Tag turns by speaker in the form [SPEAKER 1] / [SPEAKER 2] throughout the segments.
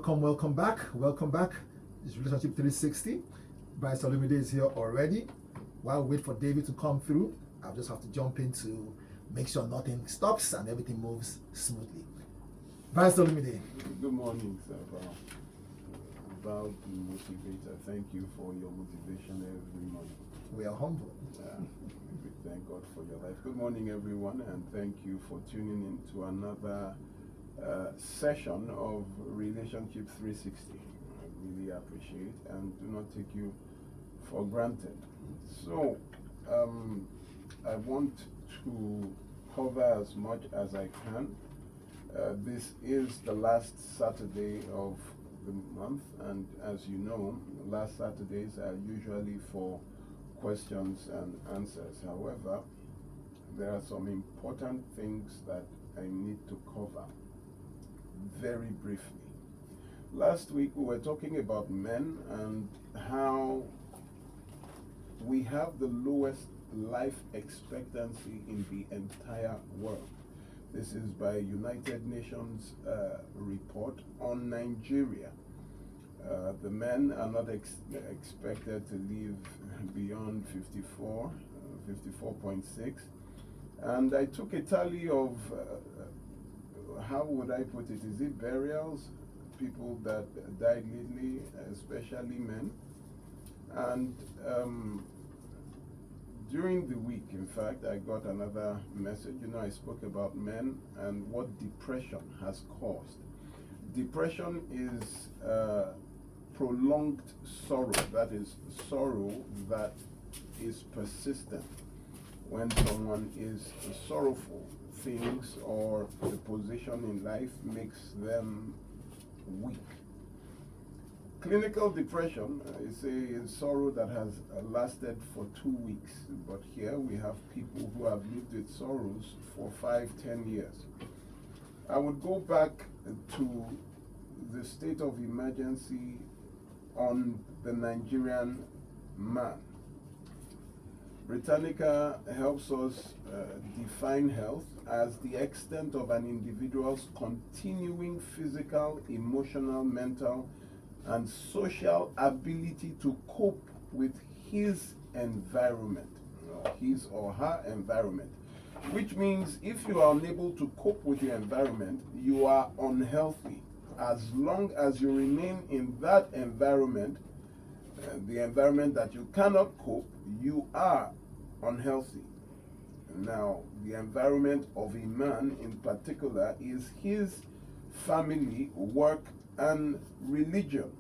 [SPEAKER 1] welcome back. It's Relationship 360. Bryce Olumide is here already. While we wait for David to come through, I'll just have to jump in to make sure nothing stops and everything moves smoothly. Bryce Olumide.
[SPEAKER 2] Good morning, sir. About the motivator. Thank you for your motivation every morning.
[SPEAKER 1] We are humble.
[SPEAKER 2] We thank God for your life. Good morning, everyone, and thank you for tuning in to another session of Relationship 360. I really appreciate and do not take you for granted. So, I want to cover as much as I can. This is the last Saturday of the month, and as you know, last Saturdays are usually for questions and answers. However, there are some important things that I need to cover very briefly. Last week we were talking about men and how we have the lowest life expectancy in the entire world. This is by United Nations report on Nigeria. The men are not expected to live beyond 54, 54.6. And I took a tally of, how would I put it? Is it burials? People that died lately, especially men. And during the week, in fact, I got another message. You know, I spoke about men and what depression has caused. Depression is prolonged sorrow. That is sorrow that is persistent. When someone is sorrowful, things or the position in life makes them weak. Clinical depression is a sorrow that has lasted for 2 weeks, but here we have people who have lived with sorrows for 5-10 years. I would go back to the state of emergency on the Nigerian man. Britannica helps us define health as the extent of an individual's continuing physical, emotional, mental, and social ability to cope with his environment, his or her environment. Which means if you are unable to cope with your environment, you are unhealthy. As long as you remain in that environment, the environment that you cannot cope, you are unhealthy. Now, the environment of a man in particular is his family, work, and religion.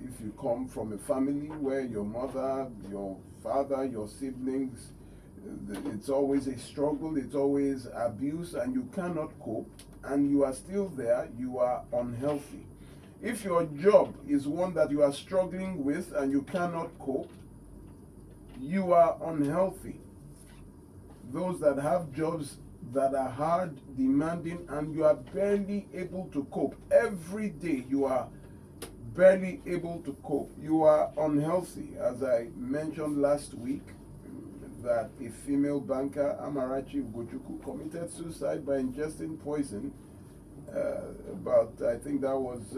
[SPEAKER 2] If you come from a family where your mother, your father, your siblings, it's always a struggle, it's always abuse, and you cannot cope, and you are still there, you are unhealthy. If your job is one that you are struggling with and you cannot cope, you are unhealthy. Those that have jobs that are hard, demanding, and you are barely able to cope, every day you are barely able to cope, you are unhealthy. As I mentioned last week, that a female banker, Amarachi Ugochukwu, committed suicide by ingesting poison I think that was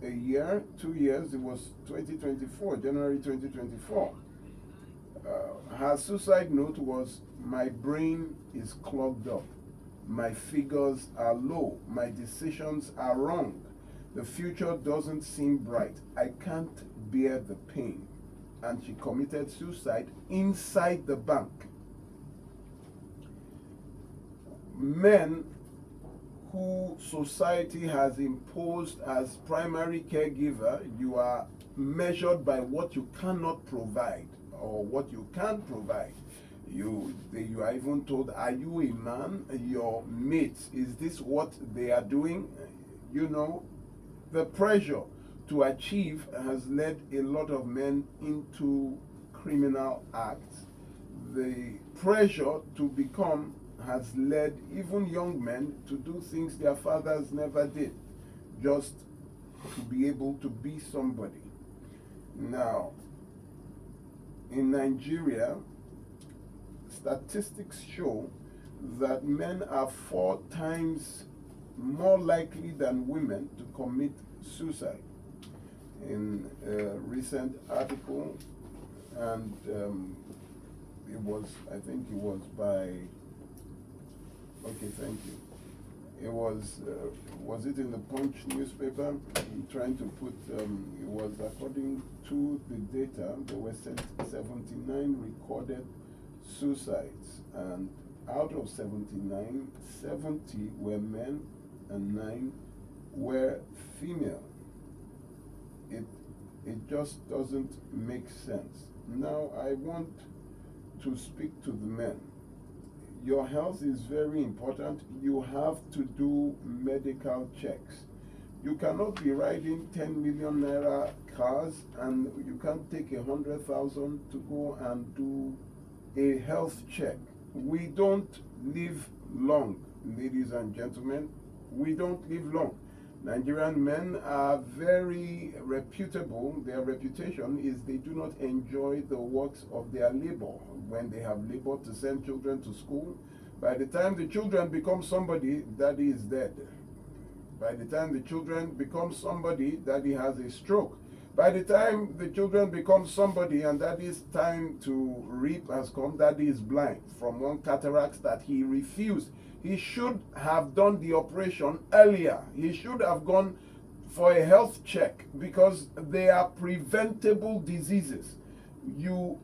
[SPEAKER 2] a year, 2 years, it was 2024, January 2024. Her suicide note was, "My brain is clogged up. My figures are low. My decisions are wrong. The future doesn't seem bright. I can't bear the pain." And she committed suicide inside the bank. Men who society has imposed as primary caregiver, you are measured by what you cannot provide or what you can provide. You are even told, are you a man? Your mates, is this what they are doing? You know, the pressure to achieve has led a lot of men into criminal acts. The pressure to become has led even young men to do things their fathers never did, just to be able to be somebody. Now, in Nigeria, statistics show that men are 4 times more likely than women to commit suicide. In a recent article, and it was, I think it was by, okay, thank you. It was it in the Punch newspaper? I'm trying to put, it was according to the data, there were 79 recorded suicides, and out of 79, 70 were men and 9 were female. It just doesn't make sense. Now I want to speak to the men. Your health is very important. You have to do medical checks. You cannot be riding 10 million naira cars and you can't take 100,000 to go and do a health check. We don't live long, ladies and gentlemen. We don't live long. Nigerian men are very reputable. Their reputation is they do not enjoy the works of their labor. When they have labor to send children to school, by the time the children become somebody, daddy is dead. By the time the children become somebody, daddy has a stroke. By the time the children become somebody and daddy's time to reap has come, daddy is blind from one cataract that he refused. He should have done the operation earlier. He should have gone for a health check because they are preventable diseases. You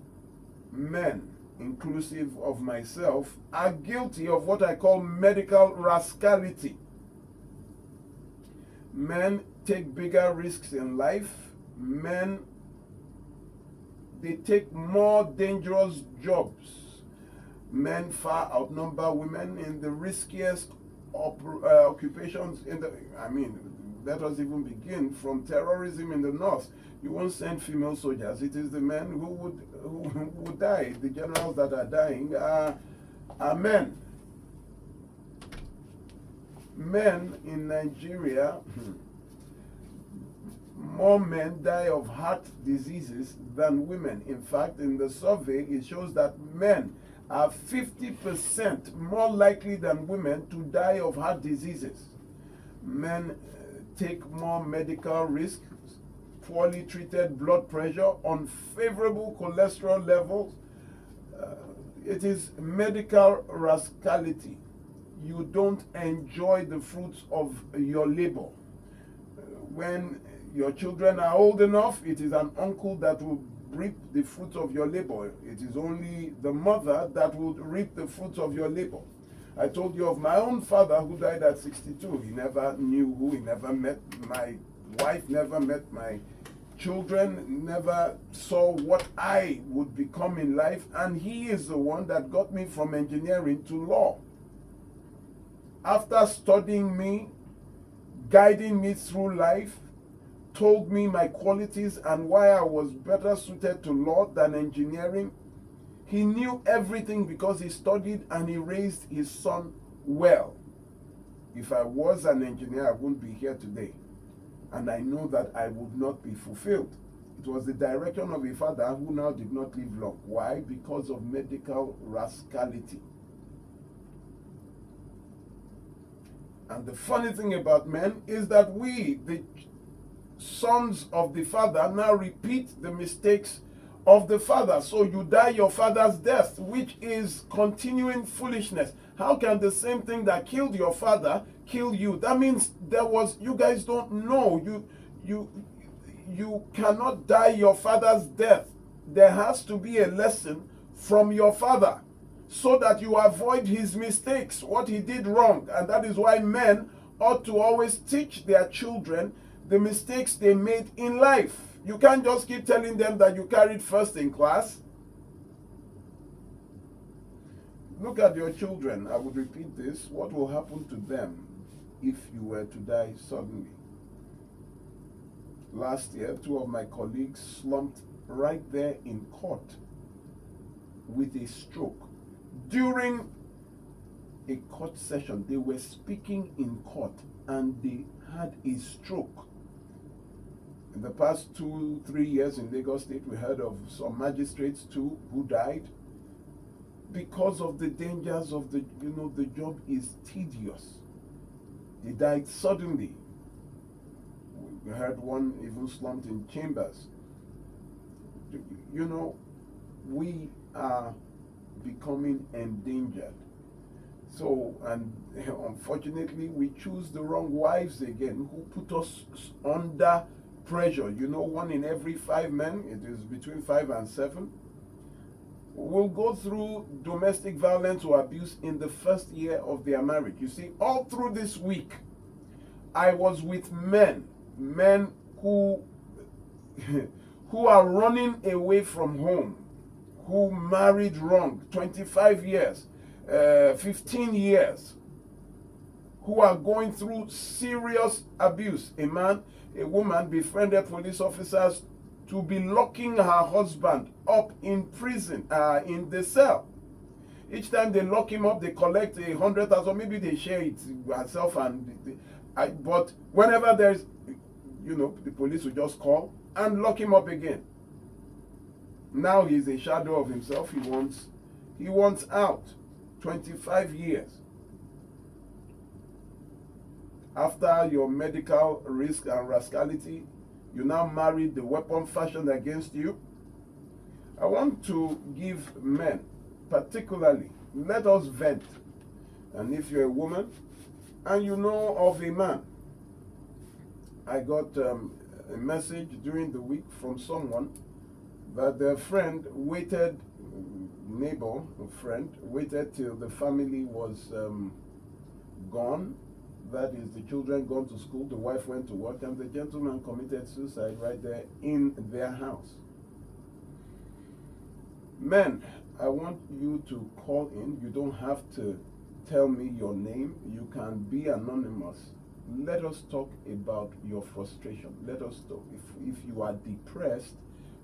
[SPEAKER 2] men, inclusive of myself, are guilty of what I call medical rascality. Men take bigger risks in life. Men, they take more dangerous jobs. Men far outnumber women in the riskiest occupations in the, let us even begin from terrorism in the north. You won't send female soldiers. It is the men who would die. The generals that are dying are men. Men in Nigeria, more men die of heart diseases than women. In fact, in the survey, it shows that men are 50% more likely than women to die of heart diseases. Men take more medical risks, poorly treated blood pressure, unfavorable cholesterol levels. It is medical rascality. You don't enjoy the fruits of your labor. When your children are old enough, it is an uncle that will reap the fruits of your labor. It is only the mother that would reap the fruits of your labor. I told you of my own father who died at 62. He never knew who, he never met my wife, never met my children, never saw what I would become in life, and he is the one that got me from engineering to law. After studying me, guiding me through life, told me my qualities and why I was better suited to law than engineering. He knew everything because he studied and he raised his son well. If I was an engineer, I wouldn't be here today. And I know that I would not be fulfilled. It was the direction of a father who now did not live long. Why? Because of medical rascality. And the funny thing about men is that we, the sons of the father, now repeat the mistakes of the father. So you die your father's death, which is continuing foolishness. How can the same thing that killed your father kill you? That means you guys don't know. You cannot die your father's death. There has to be a lesson from your father so that you avoid his mistakes, what he did wrong. And that is why men ought to always teach their children the mistakes they made in life. You can't just keep telling them that you carried first in class. Look at your children. I would repeat this. What will happen to them if you were to die suddenly? Last year, 2 of my colleagues slumped right there in court with a stroke. During a court session, they were speaking in court and they had a stroke. In the past 2-3 years in Lagos State, we heard of some magistrates too who died because of the dangers of the job is tedious. He died suddenly. We heard one even slumped in chambers. You know, we are becoming endangered. So, and unfortunately, we choose the wrong wives again, who put us under pressure. You know, 1 in every 5 men, it is between 5 and 7, will go through domestic violence or abuse in the first year of their marriage. You see, all through this week, I was with men who who are running away from home, who married wrong, 25 years, 15 years, who are going through serious abuse. A woman befriended police officers to be locking her husband up in prison, in the cell. Each time they lock him up, they collect 100,000. Maybe they share it herself, but whenever there's, the police will just call and lock him up again. Now he's a shadow of himself. He wants out. 25 years. After your medical risk and rascality, you now marry the weapon fashioned against you. I want to give men, particularly, let us vent. And if you're a woman and you know of a man, I got a message during the week from someone that their friend waited, neighbor, friend, waited till the family was gone. That is, the children gone to school, the wife went to work, and the gentleman committed suicide right there in their house. Men, I want you to call in. You don't have to tell me your name. You can be anonymous. Let us talk about your frustration. Let us talk. If you are depressed,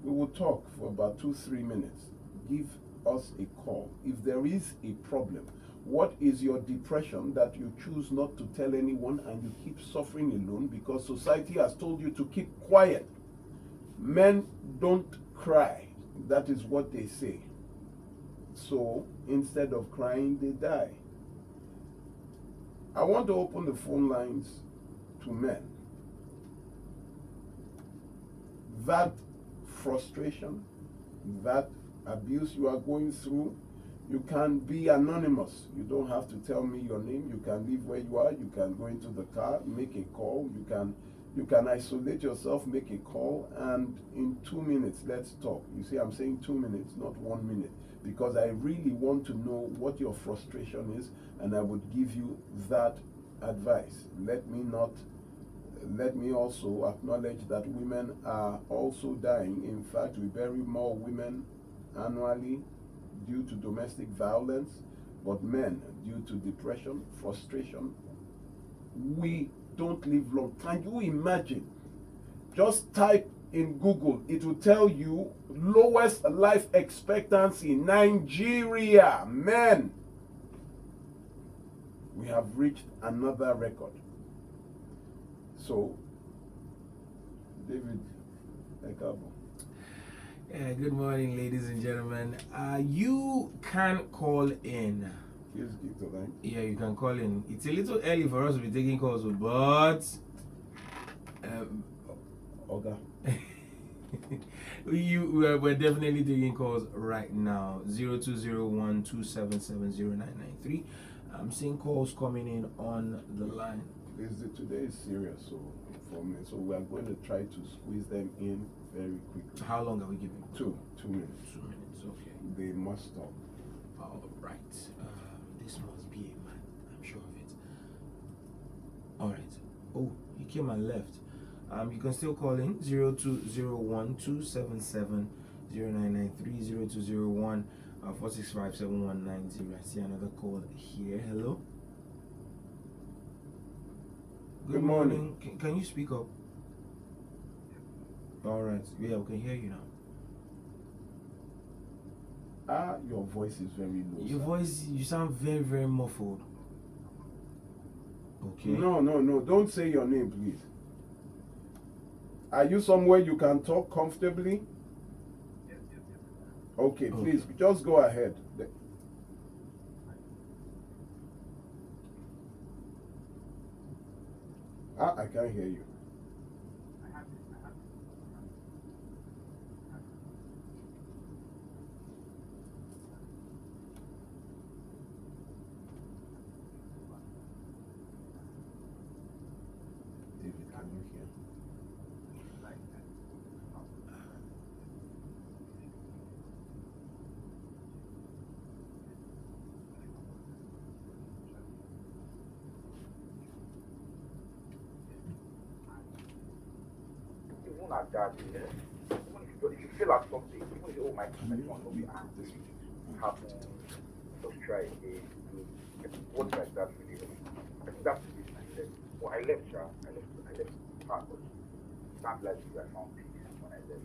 [SPEAKER 2] we will talk for about 2-3 minutes. Give us a call. If there is a problem, what is your depression that you choose not to tell anyone and you keep suffering alone because society has told you to keep quiet? Men don't cry. That is what they say. So instead of crying, they die. I want to open the phone lines to men. That frustration, that abuse you are going through, you can be anonymous. You don't have to tell me your name. You can leave where you are. You can go into the car, make a call. You can isolate yourself, make a call, and in 2 minutes, let's talk. You see, I'm saying 2 minutes, not 1 minute, because I really want to know what your frustration is, and I would give you that advice. Let me also acknowledge that women are also dying. In fact, we bury more women annually due to domestic violence, but men due to depression, frustration. We don't live long. Can you imagine? Just type in Google, it will tell you lowest life expectancy in Nigeria. Men, we have reached another record. So, David Ekabo.
[SPEAKER 3] Good morning, ladies and gentlemen. You can call in.
[SPEAKER 2] Please give the line.
[SPEAKER 3] Yeah, you can call in. It's a little early for us to be taking calls, but
[SPEAKER 2] Oga.
[SPEAKER 3] we're definitely taking calls right now. 0201-277-0993. I'm seeing calls coming in on the line.
[SPEAKER 2] Today is serious, so for me, so we are going to try to squeeze them in very quickly.
[SPEAKER 3] How long are we giving?
[SPEAKER 2] 2 minutes.
[SPEAKER 3] 2 minutes, okay.
[SPEAKER 2] They must stop.
[SPEAKER 3] All right. This must be a man. I'm sure of it. All right. Oh, he came and left. You can still call in 0201-277-0993, 0201-465-7190. I see another call here. Hello.
[SPEAKER 2] Good morning.
[SPEAKER 3] Can you speak up? All right. Yeah, we can hear you now.
[SPEAKER 2] Your voice is very low.
[SPEAKER 3] Your voice, you sound very, very muffled. Okay.
[SPEAKER 2] No. Don't say your name, please. Are you somewhere you can talk comfortably?
[SPEAKER 4] Yes.
[SPEAKER 2] Okay, please, just go ahead. I can't hear you. David, can you hear?
[SPEAKER 4] Even at that, even if you feel like something, even if you, oh my son will be angry, happen, just try again, do what like that really. I think that's the reason I said. Well, I left, I left purpose. Not like you, I found peace when I left.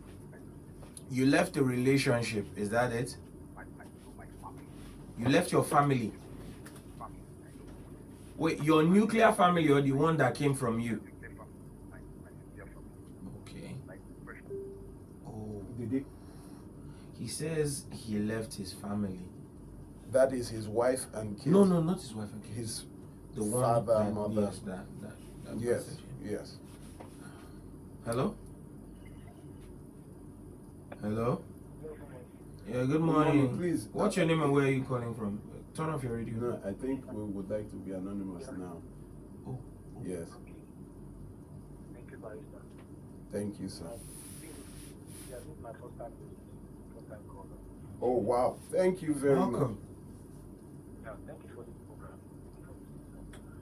[SPEAKER 3] You left the relationship, is that it?
[SPEAKER 4] My family,
[SPEAKER 3] You left your family.
[SPEAKER 4] I know.
[SPEAKER 3] Wait, your nuclear family or the one that came from you?
[SPEAKER 4] My sincere family,
[SPEAKER 3] Okay.
[SPEAKER 4] like fresh.
[SPEAKER 3] Oh,
[SPEAKER 2] Did he?
[SPEAKER 3] he says he left his family.
[SPEAKER 2] That is his wife and kids.
[SPEAKER 3] No, not his wife and kids.
[SPEAKER 2] His
[SPEAKER 3] The one
[SPEAKER 2] father,
[SPEAKER 3] that,
[SPEAKER 2] mother.
[SPEAKER 3] Yes, that
[SPEAKER 2] Yes,
[SPEAKER 3] message.
[SPEAKER 2] yes.
[SPEAKER 3] Hello? Hello? Yeah, good
[SPEAKER 2] morning,
[SPEAKER 3] morning.
[SPEAKER 2] please.
[SPEAKER 3] What's your name and where are you calling from? Turn off your radio.
[SPEAKER 2] No, I think we would like to be anonymous now.
[SPEAKER 3] Oh,
[SPEAKER 2] Yes.
[SPEAKER 4] Thank you, Barrister.
[SPEAKER 2] Thank you, sir.
[SPEAKER 4] Yeah, this is my first time caller.
[SPEAKER 2] Oh, wow. Thank you very much.
[SPEAKER 3] welcome.
[SPEAKER 4] Yeah, thank you for this program.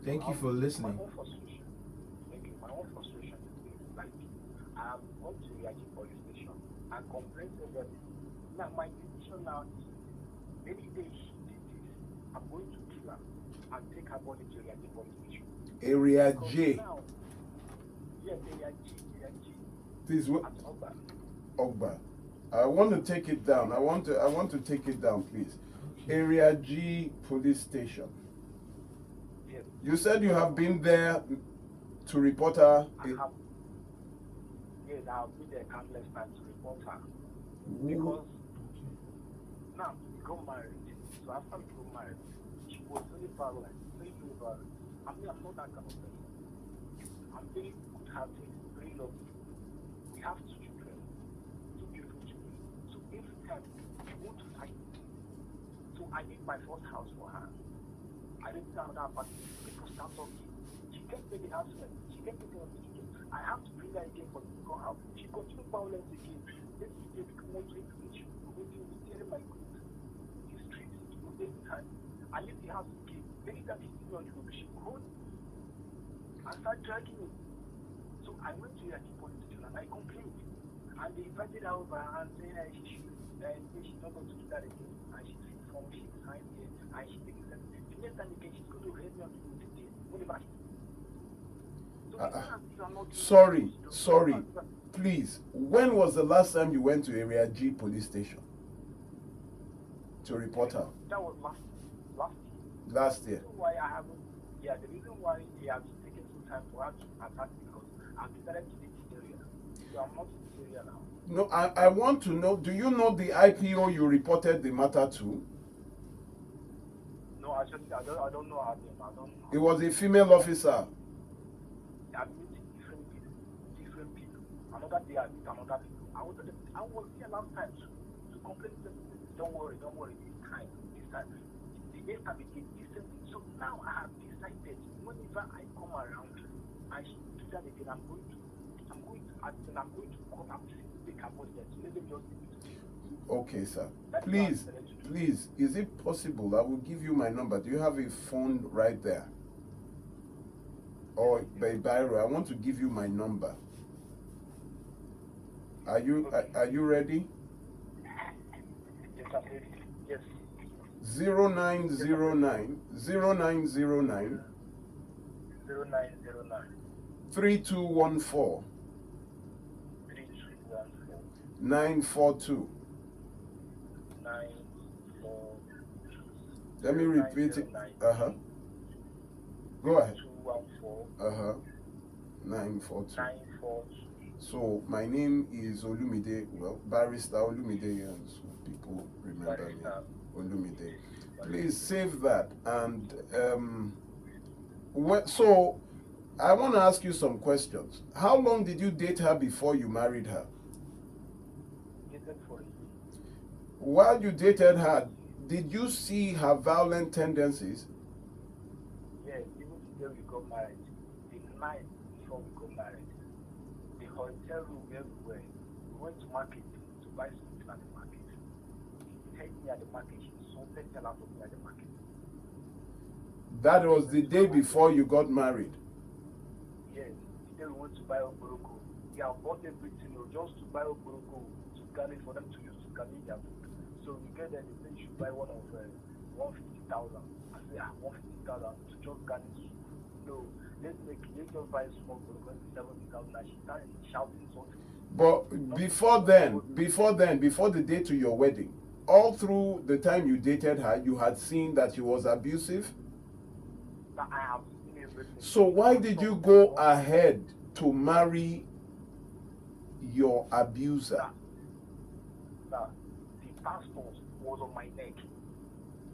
[SPEAKER 3] Thank you for listening.
[SPEAKER 4] My own frustration. Thank you. My own frustration is like I have gone to Yagi police station and complained to them. Now my decision now is maybe they did this. I'm going to kill her and take her body to Yagi police station.
[SPEAKER 2] Area
[SPEAKER 4] Because
[SPEAKER 2] J.
[SPEAKER 4] now, yes, Area G.
[SPEAKER 2] Please,
[SPEAKER 4] At Oba.
[SPEAKER 2] Ogba. I want to take it down. I want to take it down, please. Area G police station.
[SPEAKER 4] Yes.
[SPEAKER 2] You said you have been there to report her.
[SPEAKER 4] I have. Yes, I have been there countless times to report her. Because now we got married. So after we got married, she was very violent, very violent. I mean, I'm not that kind of person. I'm very good-hearted, very lovely. We have 2 children, 2 beautiful children. So every time we want to fight. So I need my first house for her. I didn't have another apartment. People start talking. She kept making housemate. She kept making us again. I have to bring her again for the go out. She continued violence again. This is the one to reach. We're tearing my goods. These streets, every time. I leave the house again. Many times she's still on the road. She could and start dragging me. So I went to Yaki police station and I complained. And they invited her over and saying that she should, she's not going to do that again. And she filled form, she signed here, and she takes it. The next time again, she's going to raise me on the road again. Whatever. So these are not
[SPEAKER 2] Sorry. Please, when was the last time you went to Area G police station to report her?
[SPEAKER 4] That was last year.
[SPEAKER 2] Last year.
[SPEAKER 4] The reason why I haven't, the reason why it has taken some time for her to attack me because I've decided to leave this area. So I'm not in this area now.
[SPEAKER 2] No, I want to know, do you know the IPO you reported the matter to?
[SPEAKER 4] No, actually, I don't know her name. I don't know.
[SPEAKER 2] It was a female officer.
[SPEAKER 4] I'm meeting different people. Another day I meet another people. I was here last time to complain to them. Don't worry, this time. The next time again, this same thing. So now I have decided whenever I come around and she do that again, I'm going to call her to take her body there. So let them just leave it.
[SPEAKER 2] Okay, sir.
[SPEAKER 4] That's
[SPEAKER 2] Please,
[SPEAKER 4] what I decided to do.
[SPEAKER 2] please, is it possible? I will give you my number. Do you have a phone right there? Or by Byro, I want to give you my number. Are you ready?
[SPEAKER 4] Yes, I'm ready. Yes.
[SPEAKER 2] 0909
[SPEAKER 4] 0909
[SPEAKER 2] 3214
[SPEAKER 4] 3214
[SPEAKER 2] 942.
[SPEAKER 4] 942.
[SPEAKER 2] Let me repeat it.
[SPEAKER 4] 0909
[SPEAKER 2] Go ahead.
[SPEAKER 4] 214
[SPEAKER 2] 942.
[SPEAKER 4] 942.
[SPEAKER 2] So my name is Olumide. Well, Barrister Olumide, and so people remember me. Olumide. Please save that. And so I want to ask you some questions. How long did you date her before you married her?
[SPEAKER 4] Dated for a year.
[SPEAKER 2] While you dated her, did you see her violent tendencies?
[SPEAKER 4] Yeah, even the day we got married, the night before we got married, the hotel room where we were, we went to market to buy something at the market. She hit me at the market, she insulted the hell out of me at the market.
[SPEAKER 2] That was the day before you got married.
[SPEAKER 4] Yes, the day we went to buy Oboroko. Yeah, I bought everything just to buy Oboroko to garnish for them to use to garnish their food. So we get there, they say you should buy one of 150,000. I say, 150,000 to just garnish. No, let's just buy small Oboroko 70,000. And she started shouting something.
[SPEAKER 2] But before the day to your wedding, all through the time you dated her, you had seen that she was abusive.
[SPEAKER 4] That I have seen everything.
[SPEAKER 2] So why did you go ahead to marry your abuser?
[SPEAKER 4] That the pastors was on my neck.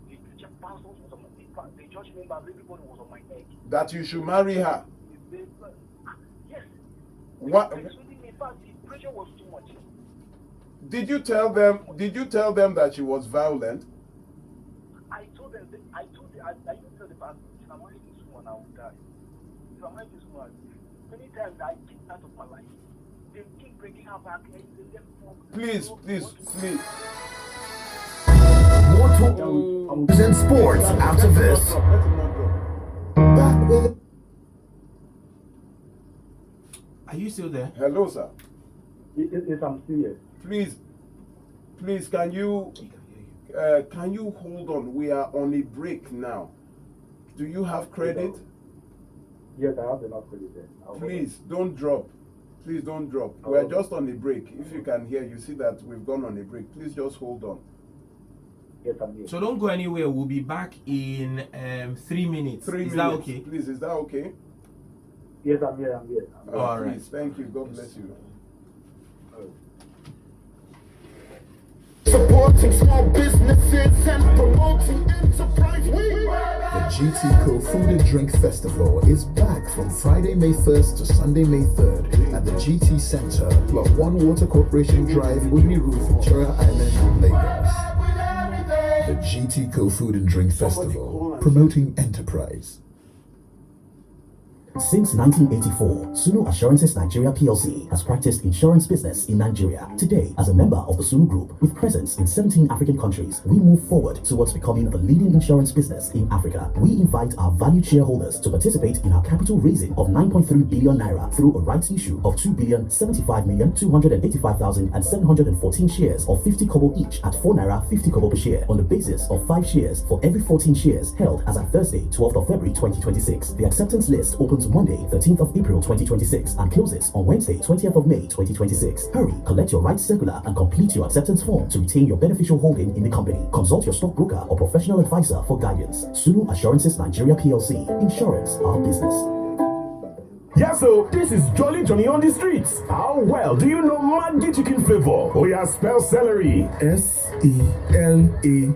[SPEAKER 4] The teacher pastors was on my neck. The church members, everybody was on my neck.
[SPEAKER 2] That you should marry her?
[SPEAKER 4] Yes.
[SPEAKER 2] What?
[SPEAKER 4] In fact, the pressure was too much.
[SPEAKER 2] Did you tell them that she was violent?
[SPEAKER 4] I told them, I even tell the pastor, if I marry this woman, I will die. If I marry this woman, many times I keep out of my life. They keep bringing her back.
[SPEAKER 2] Please.
[SPEAKER 5] More talk and sports after this.
[SPEAKER 1] Back with it.
[SPEAKER 3] Are you still there?
[SPEAKER 2] Hello, sir.
[SPEAKER 4] Yes, I'm serious.
[SPEAKER 2] Please, can you hold on? We are on a break now. Do you have credit?
[SPEAKER 4] Yes, I have enough credit there.
[SPEAKER 2] Please don't drop. Please don't drop. We are just on a break. If you can hear, you see that we've gone on a break. Please just hold on.
[SPEAKER 4] Yes, I'm here.
[SPEAKER 3] So don't go anywhere. We'll be back in 3 minutes.
[SPEAKER 2] 3 minutes.
[SPEAKER 3] Is that okay?
[SPEAKER 2] Please, is that okay?
[SPEAKER 4] Yes, I'm here.
[SPEAKER 3] All right.
[SPEAKER 2] Please, thank you. God bless you.
[SPEAKER 5] Supporting small businesses and promoting enterprise. The GT Food and Drink Festival is back from Friday, May 1st to Sunday, May 3rd at the GT Center, Plot 1 Water Corporation Drive, Woodley Roof, Chora Island, Lagos. The GT Food and Drink Festival, promoting enterprise.
[SPEAKER 6] Since 1984, Sunu Assurances Nigeria PLC has practiced insurance business in Nigeria. Today, as a member of the Sunu Group with presence in 17 African countries, we move forward towards becoming the leading insurance business in Africa. We invite our valued shareholders to participate in our capital raising of 9.3 billion naira through a rights issue of 2,075,285,714 shares of 50 kobo each at 4 naira 50 kobo per share on the basis of 5 shares for every 14 shares held as at Thursday, 12th of February 2026. The acceptance list opens Monday, 13th of April 2026 and closes on Wednesday, 20th of May 2026. Hurry, collect your rights circular and complete your acceptance form to retain your beneficial holding in the company. Consult your stockbroker or professional advisor for guidance. Sunu Assurances Nigeria PLC. Insurance, our business.
[SPEAKER 7] Yeah, so this is Jolly Johnny on the streets. How well do you know Maggi chicken flavor? Oh yeah, spell celery.
[SPEAKER 5] Celery.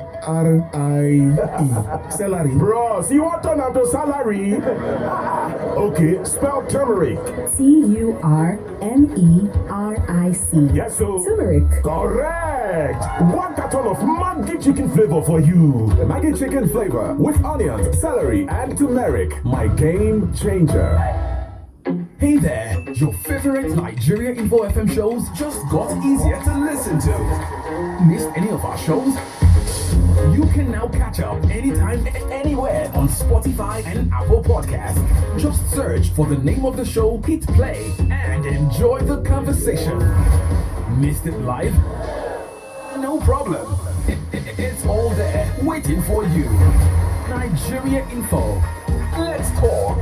[SPEAKER 5] Celery.
[SPEAKER 7] Bros, you want turn out to salary? Okay, spell turmeric.
[SPEAKER 8] Turmeric.
[SPEAKER 7] Yes, so
[SPEAKER 8] Turmeric.
[SPEAKER 7] correct. 1 carton of Maggi chicken flavor for you. Maggi chicken flavor with onions, celery, and turmeric. My game changer.
[SPEAKER 9] Hey there, your favorite Nigeria Info FM shows just got easier to listen to. Missed any of our shows? You can now catch up anytime, anywhere on Spotify and Apple Podcasts. Just search for the name of the show, hit play, and enjoy the conversation. Missed it live? No problem. It's all there, waiting for you. Nigeria Info. Let's talk.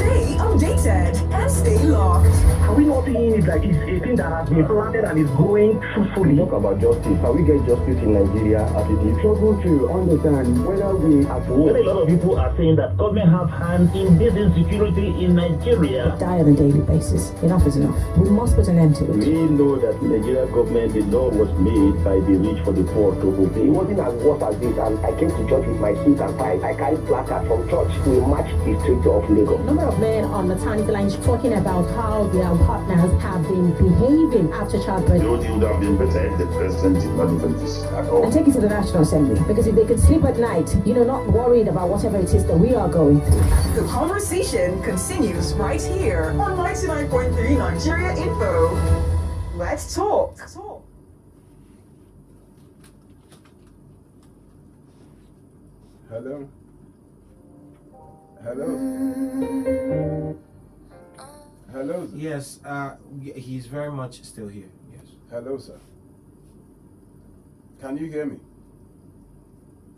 [SPEAKER 10] Stay updated and stay locked.
[SPEAKER 11] Are we not seeing it like it's a thing that has been planted and is growing fruitfully?
[SPEAKER 12] Talk about justice. Can we get justice in Nigeria as it is? Struggle to understand whether we at
[SPEAKER 11] When a lot of people are saying that government have hands in this insecurity in Nigeria.
[SPEAKER 8] Die on a daily basis. Enough is enough. We must put an end to it.
[SPEAKER 12] We know that the Nigeria government, the law was made by the rich for the poor to obey.
[SPEAKER 11] It wasn't as worse as this, and I came to church with my suit and tie. I carried placards from church to match the streets of Lagos.
[SPEAKER 8] A number of men on maternity lines talking about how their partners have been behaving after childbirth.
[SPEAKER 13] It would have been better if the president did not even visit at all.
[SPEAKER 8] And take it to the National Assembly, because if they could sleep at night, not worried about whatever it is that we are going through.
[SPEAKER 10] The conversation continues right here on 99.3 Nigeria Info. Let's talk.
[SPEAKER 2] Hello? Hello? Hello?
[SPEAKER 3] Yes, he's very much still here. Yes.
[SPEAKER 2] Hello, sir. Can you hear me?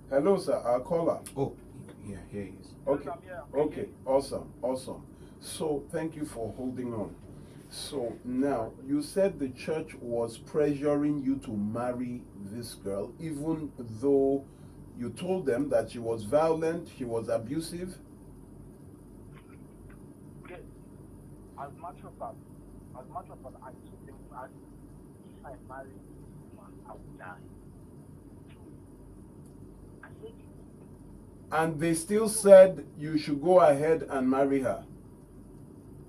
[SPEAKER 2] Hello, sir. Our caller.
[SPEAKER 3] Oh, yeah, here he is.
[SPEAKER 2] Okay. Okay. Awesome. So, thank you for holding on. So, now, you said the church was pressuring you to marry this girl, even though you told them that she was violent, she was abusive?
[SPEAKER 4] Yes. As a matter of fact, I told them that if I marry this woman, I will die. I said it.
[SPEAKER 2] And they still said you should go ahead and marry her.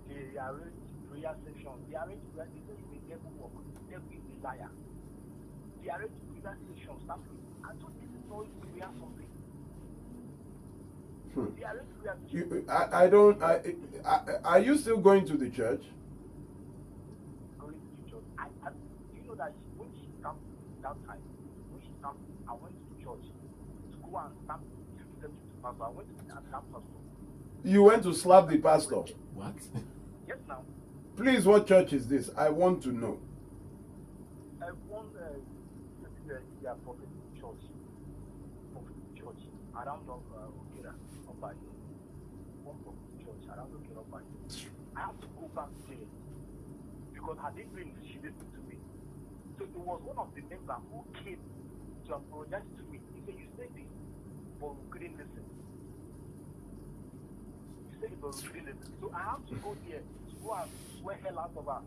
[SPEAKER 4] They arranged prayer sessions. They arranged prayer. They said you may devil work. Devil is a liar. They arranged prayer sessions. That's it. I told this is all prayer something. They arranged prayer sessions.
[SPEAKER 2] Are you still going to the church?
[SPEAKER 4] Going to the church. Do you know that when she came that time, I went to the church to go and stand to the pastor. I went to the pastor.
[SPEAKER 2] You went to slap the pastor?
[SPEAKER 3] What?
[SPEAKER 4] Yes, now.
[SPEAKER 2] Please, what church is this? I want to know.
[SPEAKER 4] One their prophet church around Okera Obadi. One prophet church around Okera Obadi. I have to go back there because had it been she listened to me. So it was one of the members who came to apologize to me. He said, "You said this, but we couldn't listen." You said it, but we couldn't listen. So I have to go there to go and swear hell out of her,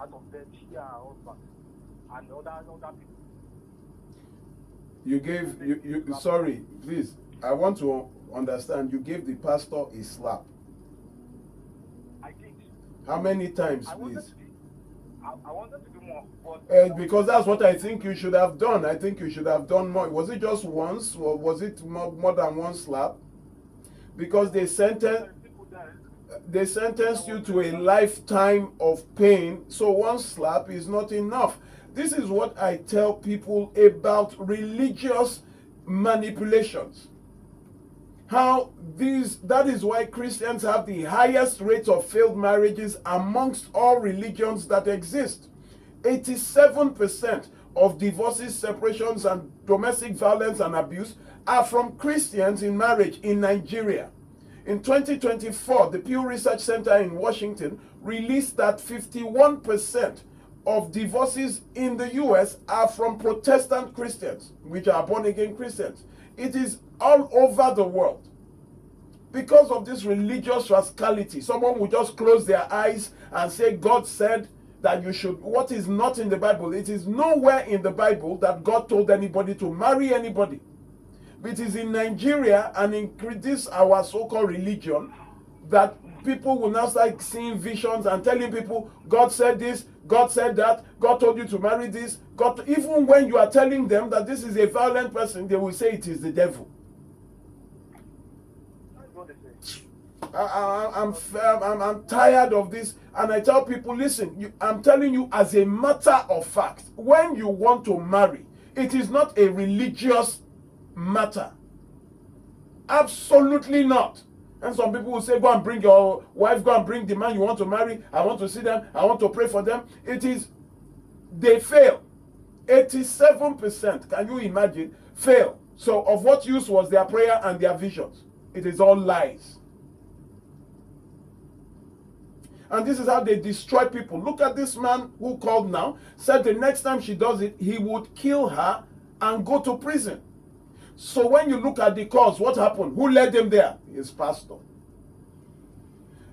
[SPEAKER 4] out of them, she and her husband, and other people.
[SPEAKER 2] You gave, sorry, please, I want to understand, you gave the pastor a slap.
[SPEAKER 4] I did.
[SPEAKER 2] How many times, please?
[SPEAKER 4] I wanted to do more, but...
[SPEAKER 2] because that's what I think you should have done. I think you should have done more. Was it just once, or was it more than one slap? Because they sentenced you to a lifetime of pain, so one slap is not enough. This is what I tell people about religious manipulations. That is why Christians have the highest rate of failed marriages amongst all religions that exist. 87% of divorces, separations, and domestic violence and abuse are from Christians in marriage in Nigeria. In 2024, the Pew Research Center in Washington released that 51% of divorces in the US are from Protestant Christians, which are born-again Christians. It is all over the world. Because of this religious rascality, someone will just close their eyes and say, God said that you should, what is not in the Bible. It is nowhere in the Bible that God told anybody to marry anybody. It is in Nigeria and in this, our so-called religion, that people will now start seeing visions and telling people, God said this, God said that, God told you to marry this. Even when you are telling them that this is a violent person, they will say it is the devil. I'm tired of this, and I tell people, listen, I'm telling you as a matter of fact, when you want to marry, it is not a religious matter. Absolutely not. And some people will say, go and bring your wife, go and bring the man you want to marry. I want to see them. I want to pray for them. They fail. 87%, can you imagine, fail. So of what use was their prayer and their visions? It is all lies. And this is how they destroy people. Look at this man who called now, said the next time she does it, he would kill her and go to prison. So when you look at the cause, what happened? Who led them there? His pastor.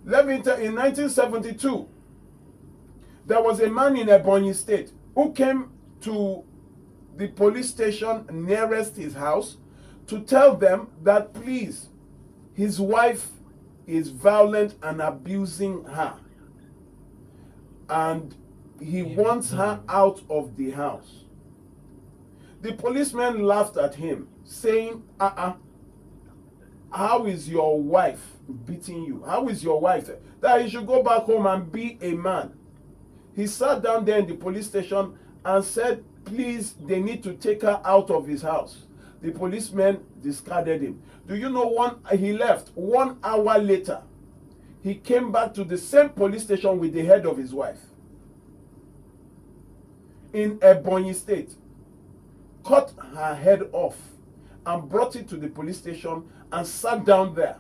[SPEAKER 2] Let me tell you, in 1972, there was a man in Ebonyi State who came to the police station nearest his house to tell them that please, his wife is violent and abusing her. And he wants her out of the house. The policeman laughed at him, saying, how is your wife beating you? How is your wife? That you should go back home and be a man. He sat down there in the police station and said, please, they need to take her out of his house. The policeman discarded him. Do you know he left 1 hour later? He came back to the same police station with the head of his wife in Ebonyi State, cut her head off and brought it to the police station and sat down there.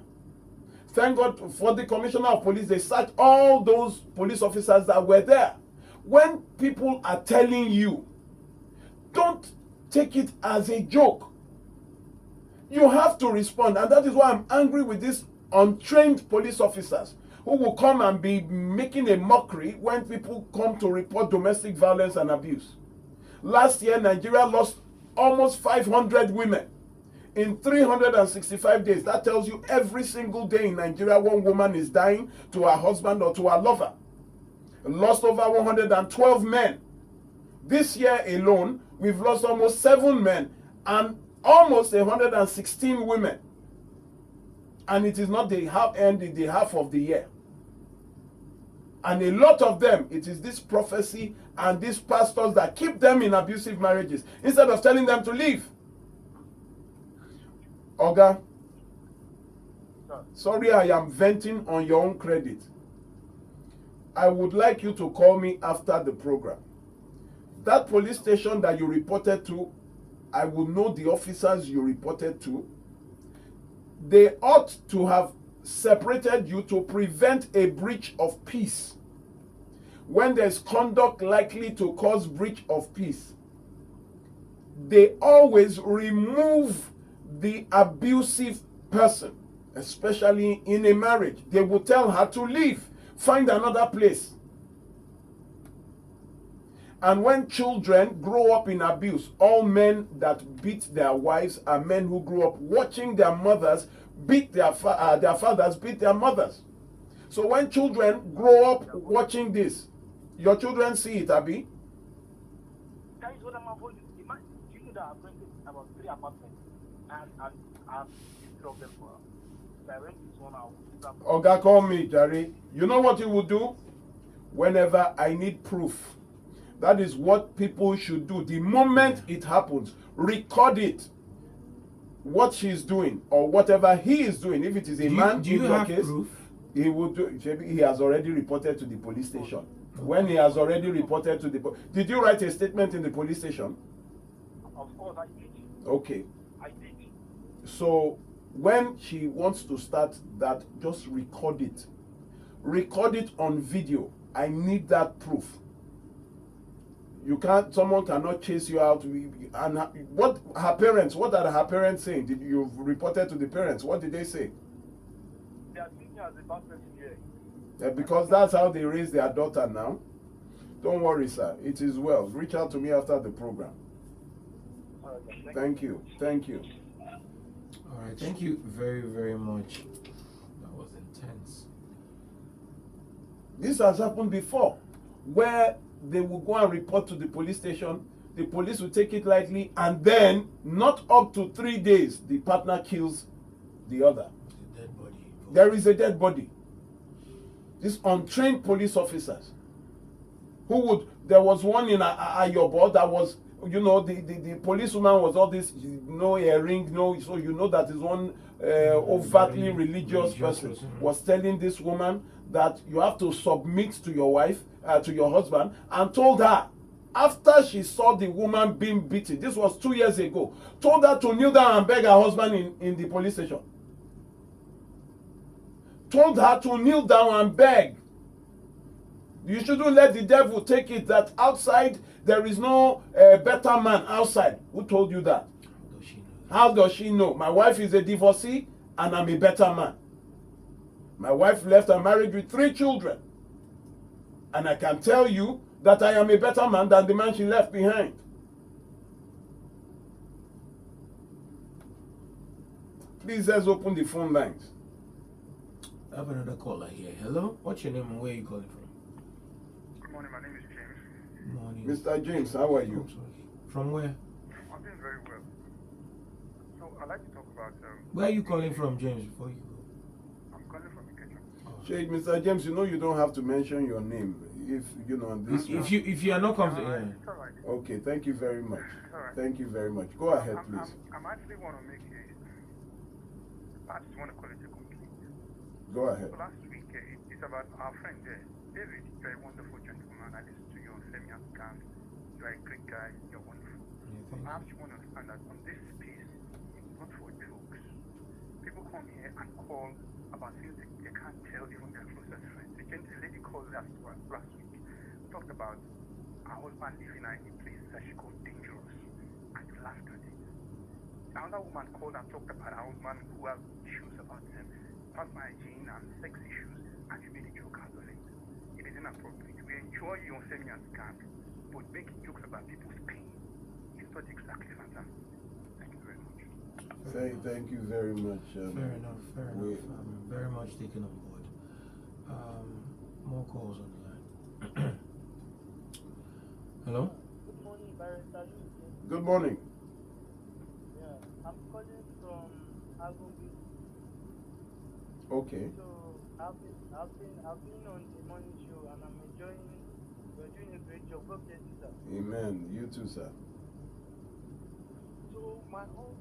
[SPEAKER 2] Thank God for the commissioner of police. They sacked all those police officers that were there. When people are telling you, don't take it as a joke. You have to respond. And that is why I'm angry with these untrained police officers who will come and be making a mockery when people come to report domestic violence and abuse. Last year, Nigeria lost almost 500 women in 365 days. That tells you every single day in Nigeria, one woman is dying to her husband or to her lover. Lost over 112 men. This year alone, we've lost almost 7 men and almost 116 women. And it is not the half of the year. And a lot of them, it is this prophecy and these pastors that keep them in abusive marriages instead of telling them to leave. Oga, sorry I am venting on your own credit. I would like you to call me after the program. That police station that you reported to, I will know the officers you reported to. They ought to have separated you to prevent a breach of peace. When there's conduct likely to cause breach of peace, they always remove the abusive person, especially in a marriage. They will tell her to leave, find another place. And when children grow up in abuse, all men that beat their wives are men who grew up watching their mothers beat their fathers beat their mothers. So when children grow up watching this, your children see it, Abi?
[SPEAKER 4] That is what I'm avoiding. Do you know that I've rented about 3 apartments and I've this problem for her? So I rent this one out.
[SPEAKER 2] Oga, call me, Jerry. You know what you will do? Whenever I need proof. That is what people should do. The moment it happens, record it. What she's doing or whatever he is doing. If it is a man in your case, he will do. He has already reported to the police station. When he has already reported to the did you write a statement in the police station?
[SPEAKER 4] Of course I did.
[SPEAKER 2] Okay.
[SPEAKER 4] I did.
[SPEAKER 2] So when she wants to start that, just record it. Record it on video. I need that proof. You can't. Someone cannot chase you out. And what are her parents saying? Did you reported to the parents? What did they say?
[SPEAKER 4] They are seeing me as a bad person here.
[SPEAKER 2] Because that's how they raise their daughter now. Don't worry, sir. It is well. Reach out to me after the program. Thank you. Thank you.
[SPEAKER 3] All right. Thank you very, very much. That was intense.
[SPEAKER 2] This has happened before, where they will go and report to the police station. The police will take it lightly, and then, not up to 3 days, the partner kills the other.
[SPEAKER 3] The dead body.
[SPEAKER 2] There is a dead body. These untrained police officers there was one in Ayobo that was, the policewoman was all this, no earring, so you know that is one overtly religious person was telling this woman that you have to submit to your wife, to your husband, and told her, after she saw the woman being beaten, this was 2 years ago, told her to kneel down and beg her husband in the police station. Told her to kneel down and beg. You shouldn't let the devil take it that outside there is no better man outside. Who told you that? How does she know? My wife is a divorcee and I'm a better man. My wife left and married with 3 children. And I can tell you that I am a better man than the man she left behind. Please, let's open the phone lines.
[SPEAKER 3] I have another caller here. Hello? What's your name and where are you calling from?
[SPEAKER 14] Good morning, my name is James.
[SPEAKER 3] Good morning.
[SPEAKER 2] Mr. James, how are you?
[SPEAKER 3] From where?
[SPEAKER 14] I'm doing very well. So, I'd like to talk about...
[SPEAKER 3] Where are you calling from, James, before you go?
[SPEAKER 14] I'm calling from Ikeja.
[SPEAKER 2] Sheikh, Mr. James, you know you don't have to mention your name. If you know this.
[SPEAKER 3] If you are not comfortable.
[SPEAKER 14] It's all right.
[SPEAKER 2] Okay, thank you very much.
[SPEAKER 14] All right.
[SPEAKER 2] Thank you very much. Go ahead, please.
[SPEAKER 14] I'm actually want to make I just want to call it a complaint.
[SPEAKER 2] Go ahead.
[SPEAKER 14] So last week, it's about our friend there. David, you're a wonderful gentleman. I listened to you on Femi and Camp. You're a great guy. You're wonderful. But I actually want to understand that on this space, it's not for jokes. People come here and call about things they can't tell even their closest friends. A lady called last week, talked about her husband leaving her in a place that she called dangerous, and you laughed at it. Another woman called and talked about her husband who has issues about personal hygiene and sex issues, and you made a joke out of it. It is inappropriate. We enjoy you on Femi and Camp, but making jokes about people's pain is not exactly fantastic. Thank you very much.
[SPEAKER 2] Thank you very much.
[SPEAKER 3] Fair enough. I'm very much taken on board. More calls on the line. Hello?
[SPEAKER 15] Good morning, Barrister.
[SPEAKER 2] Good morning.
[SPEAKER 15] Yeah, I'm calling from Agogo.
[SPEAKER 2] Okay.
[SPEAKER 15] So I've been on the morning show and I'm enjoying. You're doing a great job. God bless you, sir.
[SPEAKER 2] Amen. You too, sir.
[SPEAKER 15] So my own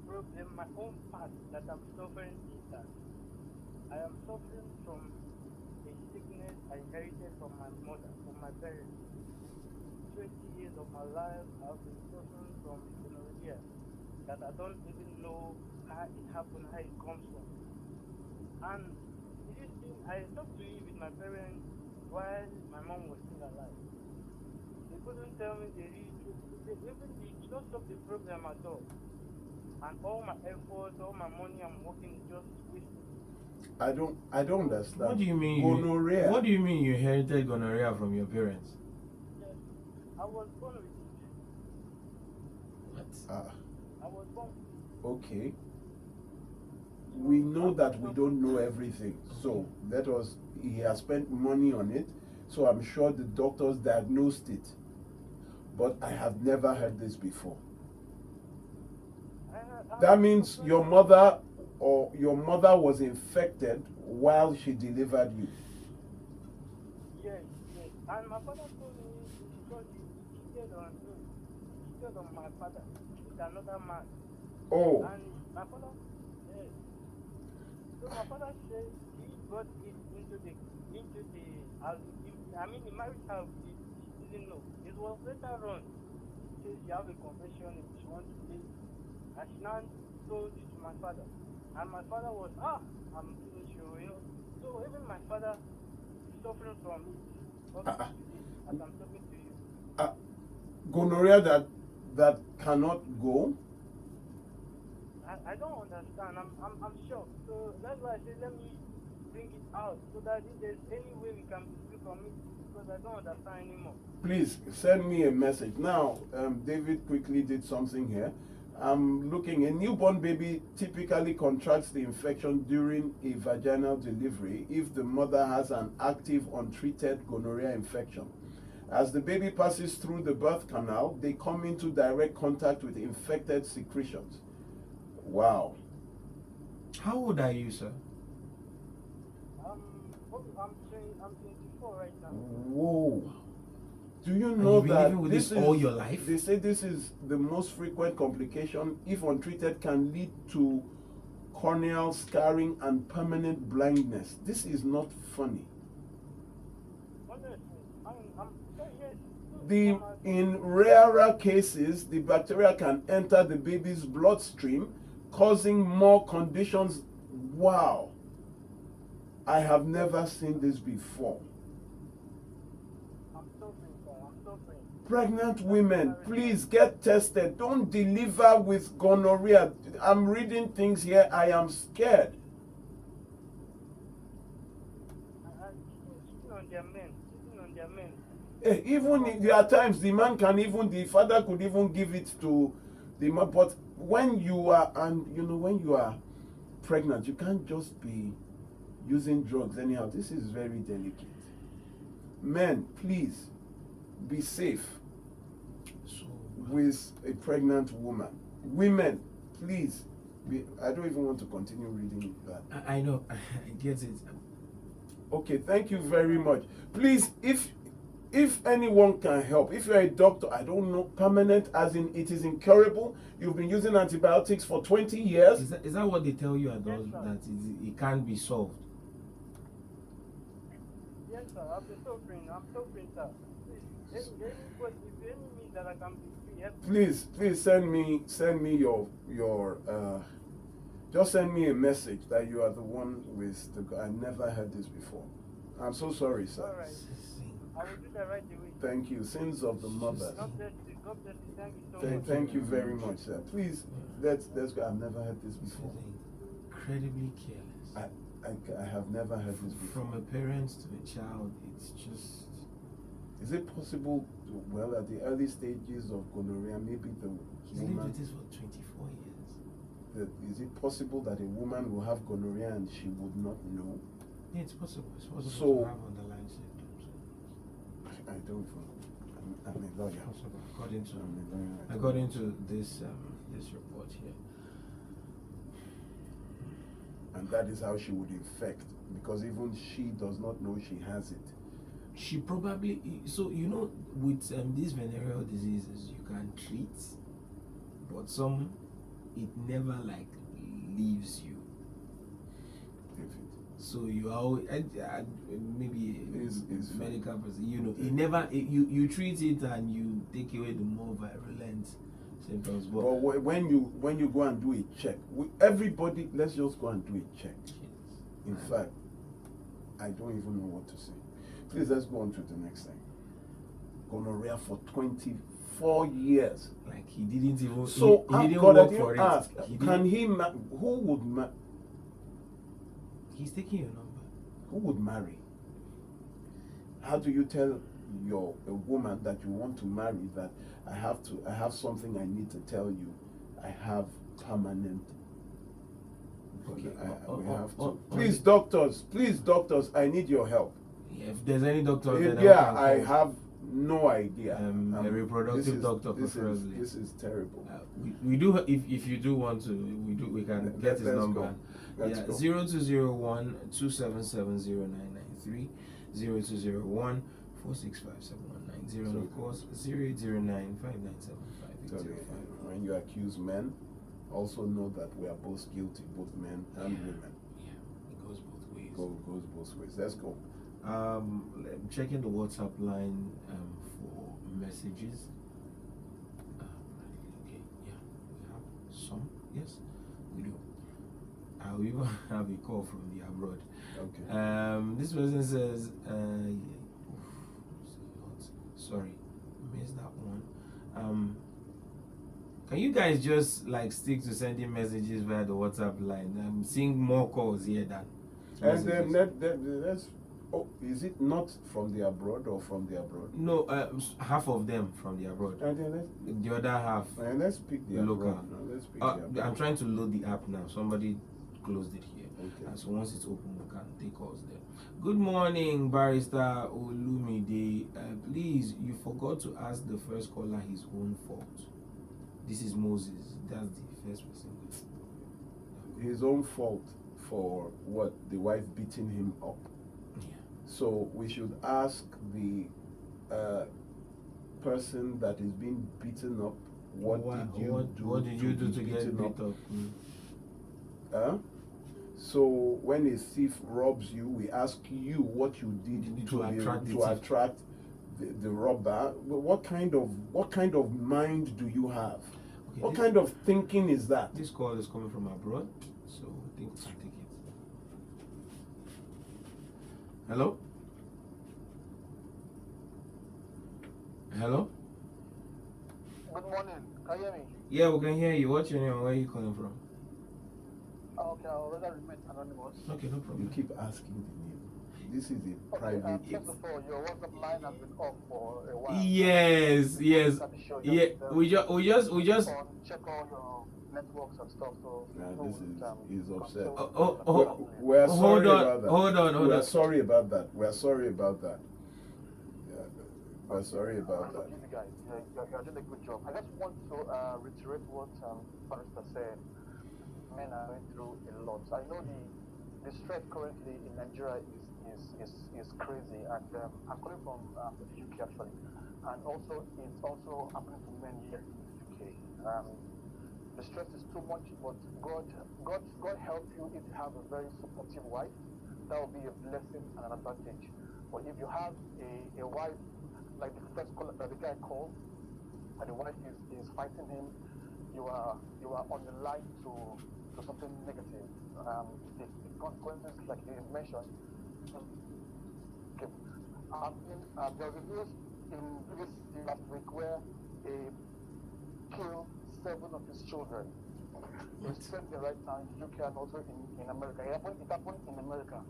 [SPEAKER 15] problem, my own part that I'm suffering is that I am suffering from a sickness I inherited from my mother, from my parents. 20 years of my life, I've been suffering from gonorrhea that I don't even know how it happened, how it comes from. And this thing, I talked to it with my parents while my mom was still alive. They couldn't tell me the real truth. They did not stop the problem at all. And all my efforts, all my money I'm working is just wasted. I don't
[SPEAKER 2] understand.
[SPEAKER 3] What do you mean?
[SPEAKER 2] Gonorrhea.
[SPEAKER 3] What do you mean you inherited gonorrhea from your parents?
[SPEAKER 15] Yes, I was born with it.
[SPEAKER 3] What?
[SPEAKER 15] I was born.
[SPEAKER 2] Okay. We know that we don't know everything. So he has spent money on it. So I'm sure the doctors diagnosed it. But I have never heard this before. That means your mother was infected while she delivered you.
[SPEAKER 15] Yes. And my father told me because he cheated on my father with another man.
[SPEAKER 2] Oh.
[SPEAKER 15] And my father, yes. So my father said he brought it into the he married her, he didn't know. It was later on. He said she have a confession if she wants to leave. And she now told it to my father. And my father was, I'm feeling sure, So even my father is suffering from it. As I'm talking to you.
[SPEAKER 2] Gonorrhea that cannot go?
[SPEAKER 15] I don't understand. I'm shocked. So that's why I said let me bring it out so that if there's any way we can be free from it, because I don't understand anymore.
[SPEAKER 2] Please send me a message. Now, David quickly did something here. I'm looking, a newborn baby typically contracts the infection during a vaginal delivery if the mother has an active untreated gonorrhea infection. As the baby passes through the birth canal, they come into direct contact with infected secretions. Wow.
[SPEAKER 3] How old are you, sir?
[SPEAKER 15] I'm 24 right now.
[SPEAKER 2] Whoa. Do you
[SPEAKER 3] And
[SPEAKER 2] know
[SPEAKER 3] you've been
[SPEAKER 2] that
[SPEAKER 3] living with this all your life?
[SPEAKER 2] They say this is the most frequent complication, if untreated, can lead to corneal scarring and permanent blindness. This is not funny. In rarer cases, the bacteria can enter the baby's bloodstream, causing more conditions. Wow. I have never seen this before. Pregnant women, please get tested. Don't deliver with gonorrhea. I'm reading things here. I am scared.
[SPEAKER 15] Cheating on their men. Cheating on their men.
[SPEAKER 2] Even if there are times the man can even, the father could even give it to the man. But when you are, and you know, when you are pregnant, you can't just be using drugs anyhow. This is very delicate. Men, please be safe with a pregnant woman. Women, please be. I don't even want to continue reading that.
[SPEAKER 3] I know. I get it.
[SPEAKER 2] Okay, thank you very much. Please, if anyone can help, if you're a doctor, I don't know, permanent as in it is incurable, you've been using antibiotics for 20 years.
[SPEAKER 3] Is that what they tell you at those, that it can't be solved?
[SPEAKER 15] Yes, sir. I've been suffering. I'm suffering, sir. Please, if you any means that I can be free, help me.
[SPEAKER 2] Please send me your just send me a message that you are the one with the. I never heard this before. I'm so sorry, sir.
[SPEAKER 15] All right. I will do that right away.
[SPEAKER 2] Thank you. Sins of the mother.
[SPEAKER 15] God bless you. God bless you. Thank you so much.
[SPEAKER 2] Thank you very much, sir. Please, let's go. I've never heard this before.
[SPEAKER 3] Incredibly careless.
[SPEAKER 2] I have never heard this before.
[SPEAKER 3] From a parent to a child, it's just.
[SPEAKER 2] Is it possible? Well, at the early stages of gonorrhea, maybe the
[SPEAKER 3] He's
[SPEAKER 2] woman.
[SPEAKER 3] lived with this for 24 years.
[SPEAKER 2] Is it possible that a woman will have gonorrhea and she would not know?
[SPEAKER 3] Yeah, it's possible. It's possible
[SPEAKER 2] So,
[SPEAKER 3] to have underlying symptoms.
[SPEAKER 2] I don't know. I'm a lawyer.
[SPEAKER 3] According to this this report here.
[SPEAKER 2] And that is how she would infect, because even she does not know she has it.
[SPEAKER 3] She probably, so you know, with these venereal diseases, you can treat, but some, it never like leaves you. So you are always, maybe
[SPEAKER 2] it's
[SPEAKER 3] medical person, you know, it never, you treat it and you take away the more virulent symptoms.
[SPEAKER 2] But when you go and do a check, everybody, let's just go and do a check. In fact, I don't even know what to say. Please, let's go on to the next thing. Gonorrhea for 24 years.
[SPEAKER 3] Like he didn't even.
[SPEAKER 2] So
[SPEAKER 3] he didn't
[SPEAKER 2] God, I
[SPEAKER 3] work
[SPEAKER 2] didn't
[SPEAKER 3] for
[SPEAKER 2] ask.
[SPEAKER 3] it.
[SPEAKER 2] Can he? Who would?
[SPEAKER 3] He's taking your number.
[SPEAKER 2] Who would marry? How do you tell a woman that you want to marry that I have something I need to tell you? I have permanent.
[SPEAKER 3] Okay.
[SPEAKER 2] We have to. Please, doctors, I need your help.
[SPEAKER 3] Yeah, if there's any doctor, then
[SPEAKER 2] I have no idea.
[SPEAKER 3] A reproductive doctor, preferably.
[SPEAKER 2] This is terrible.
[SPEAKER 3] We do. If you do want to, we can get his number.
[SPEAKER 2] Let's go.
[SPEAKER 3] 0201 2770993, 0201 4657190, and of course 0809
[SPEAKER 2] When you accuse men, also know that we are both guilty, both men and women.
[SPEAKER 3] Yeah, it goes both ways.
[SPEAKER 2] Goes both ways. Let's go.
[SPEAKER 3] I'm checking the WhatsApp line for messages. Okay, yeah, we have some. Yes, we do. We even have a call from the abroad.
[SPEAKER 2] Okay.
[SPEAKER 3] This person says, sorry, missed that one. Can you guys just like stick to sending messages via the WhatsApp line? I'm seeing more calls here than.
[SPEAKER 2] And then is it not from the abroad or from the abroad?
[SPEAKER 3] No, half of them from the abroad.
[SPEAKER 2] And then
[SPEAKER 3] the other half.
[SPEAKER 2] And let's pick the
[SPEAKER 3] local.
[SPEAKER 2] Abroad. No, let's pick the abroad.
[SPEAKER 3] I'm trying to load the app now. Somebody closed it here.
[SPEAKER 2] Okay.
[SPEAKER 3] So once it's open, we can take calls there. Good morning, Barrister Olumide. Please, you forgot to ask the first caller his own fault. This is Moses. That's the first person.
[SPEAKER 2] His own fault for what? The wife beating him up.
[SPEAKER 3] Yeah.
[SPEAKER 2] So we should ask the person that is being beaten up, what did you do
[SPEAKER 3] to get beat up?
[SPEAKER 2] Huh? So when a thief robs you, we ask you what you did to attract the robber. What kind of mind do you have? Okay, what kind of thinking is that?
[SPEAKER 3] This call is coming from abroad, so I think we can take it. Hello? Hello?
[SPEAKER 16] Good morning. Can you hear me?
[SPEAKER 3] Yeah, we can hear you. What's your name? Where are you calling from?
[SPEAKER 16] Okay, I'll rather remain anonymous.
[SPEAKER 3] Okay, no
[SPEAKER 2] You
[SPEAKER 3] problem.
[SPEAKER 2] keep asking the name. This is a private.
[SPEAKER 16] First of all, your WhatsApp line has been off for a while.
[SPEAKER 3] Yes. Yeah, we just.
[SPEAKER 16] Check all your networks and stuff. So
[SPEAKER 2] He's upset.
[SPEAKER 3] Oh,
[SPEAKER 2] We're sorry about that.
[SPEAKER 3] Hold on.
[SPEAKER 2] We're sorry about that. We're sorry about that. Yeah, we're sorry about that.
[SPEAKER 16] You guys, you're doing a good job. I just want to reiterate what Barrister said. Men are going through a lot. I know the stress currently in Nigeria is crazy, and I'm coming from the UK actually, and also it's also happening to men here in the UK. The stress is too much, but God help you if you have a very supportive wife. That will be a blessing and an advantage. But if you have a wife like the first caller, the guy called, and the wife is fighting him, you are on the line to something negative. The consequences, like he mentioned. Okay. There was a news in this last week where a killed 7 of his children. He spent the right time in UK and also in America. It happened in America.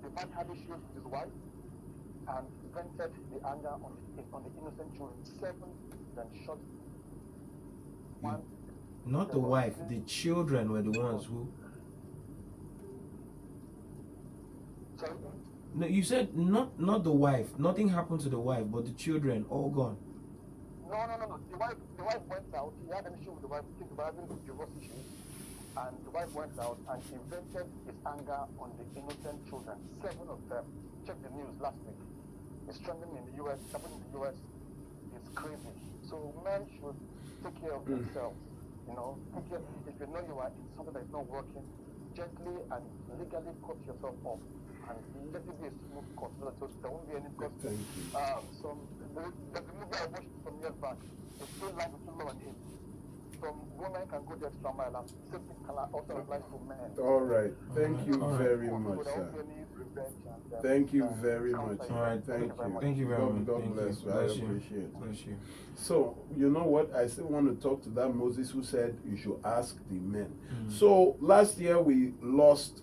[SPEAKER 16] The man had issues with his wife and vented the anger on the innocent children. 7 then shot one.
[SPEAKER 3] Not the wife. The children were the ones who.
[SPEAKER 16] Sorry?
[SPEAKER 3] No, you said not the wife. Nothing happened to the wife, but the children all gone.
[SPEAKER 16] No. The wife went out. He had an issue with the wife. I think they were having divorce issues. And the wife went out and he vented his anger on the innocent children. 7 of them. Check the news last week. It's trending in the US. Happening in the US. It's crazy. So men should take care of themselves. You know, take care. If you know you are in something that is not working, gently and legally cut yourself off. And let it be a smooth cut so that there won't be any cost.
[SPEAKER 2] Thank you.
[SPEAKER 16] There's a movie I watched some years back. It's still life between love and hate. Some women can go the extra mile and same thing can also apply to men.
[SPEAKER 2] All right. Thank you very much, sir. Thank you very much.
[SPEAKER 3] All right. Thank you very much.
[SPEAKER 2] God bless you. I appreciate it.
[SPEAKER 3] Bless you.
[SPEAKER 2] So, you know what? I still want to talk to that Moses who said you should ask the men. So, last year we lost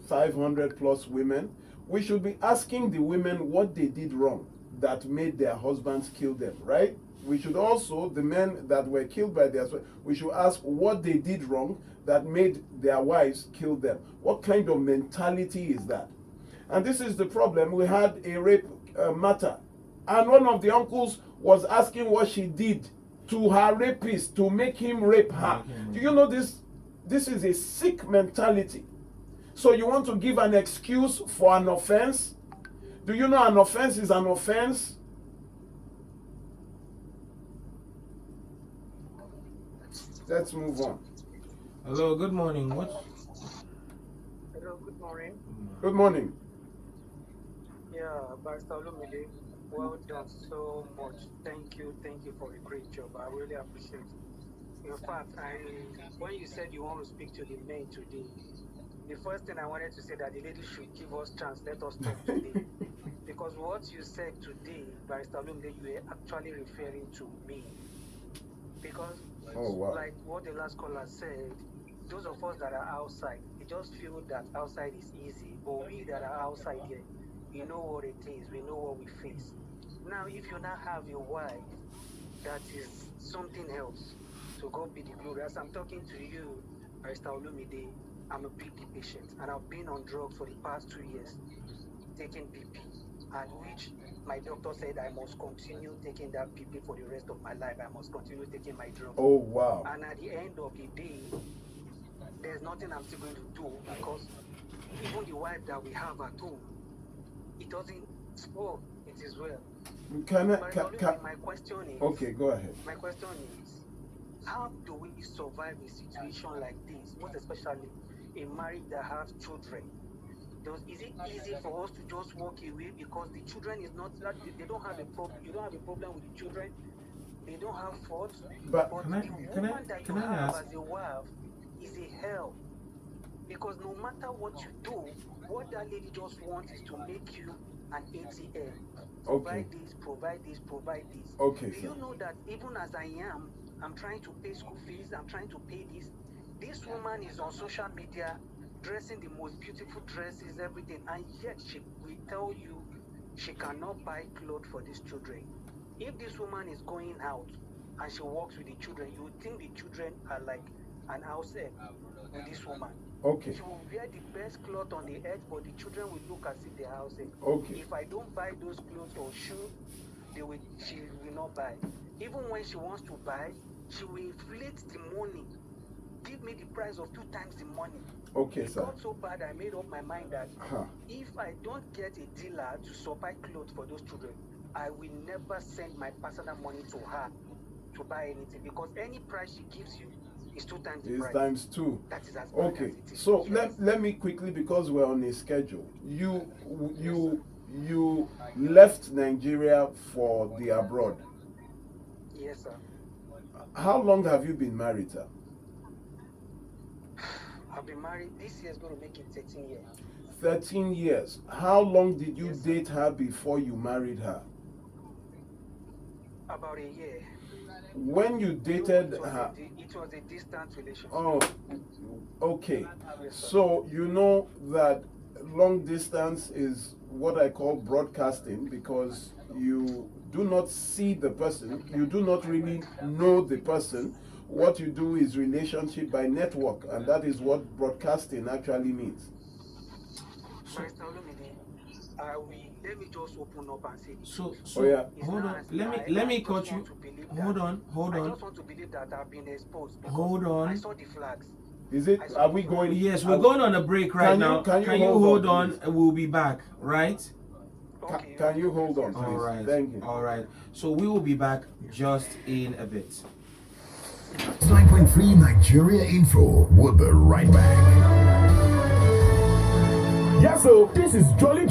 [SPEAKER 2] 500 plus women. We should be asking the women what they did wrong that made their husbands kill them, right? We should also, the men that were killed by their wives, we should ask what they did wrong that made their wives kill them. What kind of mentality is that? And this is the problem. We had a rape matter, and one of the uncles was asking what she did to her rapist to make him rape her. Do you know this? This is a sick mentality. So you want to give an excuse for an offense? Do you know an offense is an offense? Let's move on.
[SPEAKER 3] Hello, good morning.
[SPEAKER 15] Hello, good morning.
[SPEAKER 2] Good morning.
[SPEAKER 15] Yeah, Barrister Olumide, well done so much. Thank you for a great job. I really appreciate it. In fact, when you said you want to speak to the men today, the first thing I wanted to say that the lady should give us chance, let us talk today. Because what you said today, Barrister Olumide, you were actually referring to me. Because like what the last caller said, those of us that are outside, we just feel that outside is easy. But we that are outside here, we know what it is, we know what we face. Now, if you now have a wife that is something else, to God be the glory. As I'm talking to you, Barrister Olumide, I'm a BP patient, and I've been on drugs for the past 2 years, taking BP, and which my doctor said I must continue taking that PP for the rest of my life. I must continue taking my drugs.
[SPEAKER 2] Oh, wow.
[SPEAKER 15] And at the end of the day, there's nothing I'm still going to do, because even the wife that we have at home, it doesn't, oh, it is well.
[SPEAKER 2] My
[SPEAKER 15] question is,
[SPEAKER 2] okay, go ahead.
[SPEAKER 15] My question is, how do we survive a situation like this, most especially a marriage that has children? Is it easy for us to just walk away because the children is not that they don't have a problem? You don't have a problem with the children. They don't have fault. But the woman that you have as a wife is a hell. Because no matter what you do, what that lady just wants is to make you an ATM.
[SPEAKER 2] Okay.
[SPEAKER 17] provide this.
[SPEAKER 2] Okay,
[SPEAKER 17] Do
[SPEAKER 2] sir.
[SPEAKER 17] you know that even as I am, I'm trying to pay school fees, I'm trying to pay this. This woman is on social media dressing the most beautiful dresses, everything, and yet she will tell you she cannot buy clothes for these children. If this woman is going out and she walks with the children, you would think the children are like an house help with this woman.
[SPEAKER 2] Okay.
[SPEAKER 17] She will wear the best cloth on the earth, but the children will look as if they're house help.
[SPEAKER 2] Okay.
[SPEAKER 17] If I don't buy those clothes or shoes, she will not buy. Even when she wants to buy, she will inflate the money. Give me the price of 2 times the money.
[SPEAKER 2] Okay,
[SPEAKER 17] It
[SPEAKER 2] sir.
[SPEAKER 17] got so bad, I made up my mind that
[SPEAKER 2] Huh.
[SPEAKER 17] if I don't get a dealer to supply clothes for those children, I will never send my personal money to her to buy anything, because any price she gives you is 2 times the
[SPEAKER 2] It's
[SPEAKER 17] price.
[SPEAKER 2] times 2.
[SPEAKER 17] That is as bad
[SPEAKER 2] Okay.
[SPEAKER 17] as it is.
[SPEAKER 2] So
[SPEAKER 17] Yes.
[SPEAKER 2] let me quickly, because we're on a schedule. You left Nigeria for the abroad.
[SPEAKER 17] Yes, sir.
[SPEAKER 2] How long have you been married, sir?
[SPEAKER 17] I've been married. This year is going to make it 13 years.
[SPEAKER 2] 13 years. How long did you date her before you married her?
[SPEAKER 17] About a year.
[SPEAKER 2] When you dated
[SPEAKER 17] It was
[SPEAKER 2] her.
[SPEAKER 17] it was a distant relationship.
[SPEAKER 2] Oh, okay. So you know that long distance is what I call broadcasting, because you do not see the person, you do not really know the person. What you do is relationship by network, and that is what broadcasting actually means.
[SPEAKER 17] Mr. Olumide, let me just open up and say this.
[SPEAKER 3] So
[SPEAKER 2] Oh, yeah.
[SPEAKER 3] hold on. Let me cut you. Hold on.
[SPEAKER 17] I just want to believe that I've been exposed. because
[SPEAKER 3] Hold on.
[SPEAKER 17] I saw the flags.
[SPEAKER 2] Is it? Are we going?
[SPEAKER 3] Yes, we're going on a break right now. Can you hold on? We'll be back, right?
[SPEAKER 2] Can you hold on, please?
[SPEAKER 3] All right.
[SPEAKER 2] Thank you.
[SPEAKER 3] All right. So we will be back just in a bit.
[SPEAKER 5] 9.3 Nigeria Info. We'll be right back.
[SPEAKER 7] Yeah, so this is Jolly